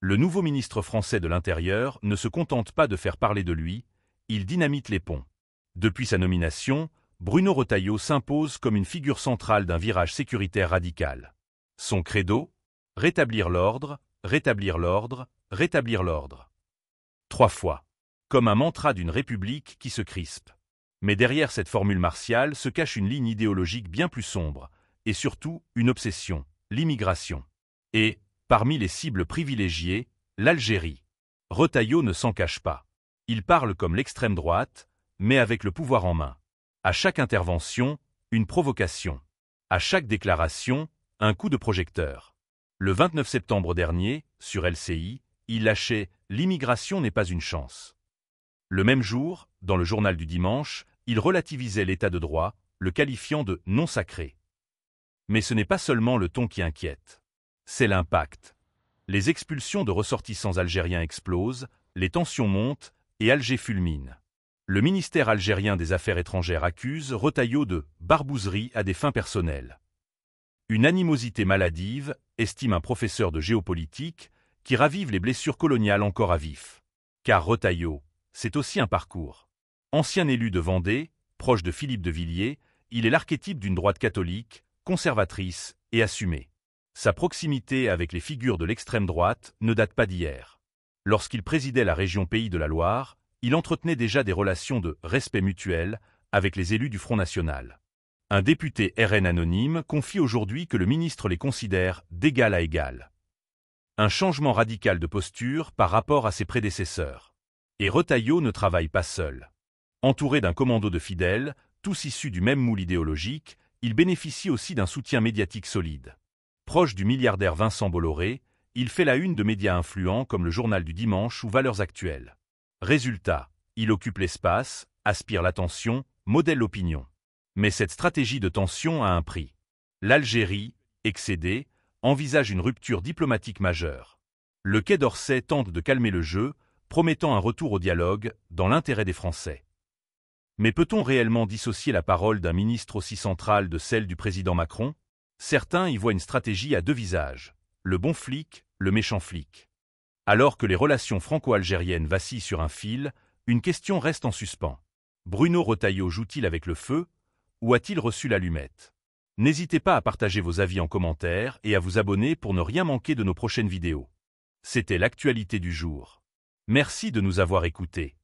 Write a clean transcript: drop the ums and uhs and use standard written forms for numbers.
Le nouveau ministre français de l'Intérieur ne se contente pas de faire parler de lui, il dynamite les ponts. Depuis sa nomination, Bruno Retailleau s'impose comme une figure centrale d'un virage sécuritaire radical. Son credo ? Rétablir l'ordre, rétablir l'ordre, rétablir l'ordre. 3 fois. Comme un mantra d'une république qui se crispe. Mais derrière cette formule martiale se cache une ligne idéologique bien plus sombre, et surtout une obsession, l'immigration. Et, parmi les cibles privilégiées, l'Algérie. Retailleau ne s'en cache pas. Il parle comme l'extrême droite, mais avec le pouvoir en main. À chaque intervention, une provocation. À chaque déclaration, un coup de projecteur. Le 29 septembre dernier, sur LCI, il lâchait « L'immigration n'est pas une chance ». Le même jour, dans le journal du dimanche, il relativisait l'état de droit, le qualifiant de « non sacré ». Mais ce n'est pas seulement le ton qui inquiète. C'est l'impact. Les expulsions de ressortissants algériens explosent, les tensions montent et Alger fulmine. Le ministère algérien des Affaires étrangères accuse Retailleau de « barbouzerie à des fins personnelles ». Une animosité maladive, estime un professeur de géopolitique, qui ravive les blessures coloniales encore à vif. Car Retailleau, c'est aussi un parcours. Ancien élu de Vendée, proche de Philippe de Villiers, il est l'archétype d'une droite catholique, conservatrice et assumée. Sa proximité avec les figures de l'extrême droite ne date pas d'hier. Lorsqu'il présidait la région Pays de la Loire, il entretenait déjà des relations de respect mutuel avec les élus du Front National. Un député RN anonyme confie aujourd'hui que le ministre les considère d'égal à égal. Un changement radical de posture par rapport à ses prédécesseurs. Et Retailleau ne travaille pas seul. Entouré d'un commando de fidèles, tous issus du même moule idéologique, il bénéficie aussi d'un soutien médiatique solide. Proche du milliardaire Vincent Bolloré, il fait la une de médias influents comme le Journal du Dimanche ou Valeurs Actuelles. Résultat, il occupe l'espace, aspire l'attention, modèle l'opinion. Mais cette stratégie de tension a un prix. L'Algérie, excédée, envisage une rupture diplomatique majeure. Le Quai d'Orsay tente de calmer le jeu, promettant un retour au dialogue dans l'intérêt des Français. Mais peut-on réellement dissocier la parole d'un ministre aussi central de celle du président Macron ? Certains y voient une stratégie à 2 visages, le bon flic, le méchant flic. Alors que les relations franco-algériennes vacillent sur un fil, une question reste en suspens. Bruno Retailleau joue-t-il avec le feu, ou a-t-il reçu l'allumette ? N'hésitez pas à partager vos avis en commentaire et à vous abonner pour ne rien manquer de nos prochaines vidéos. C'était l'actualité du jour. Merci de nous avoir écoutés.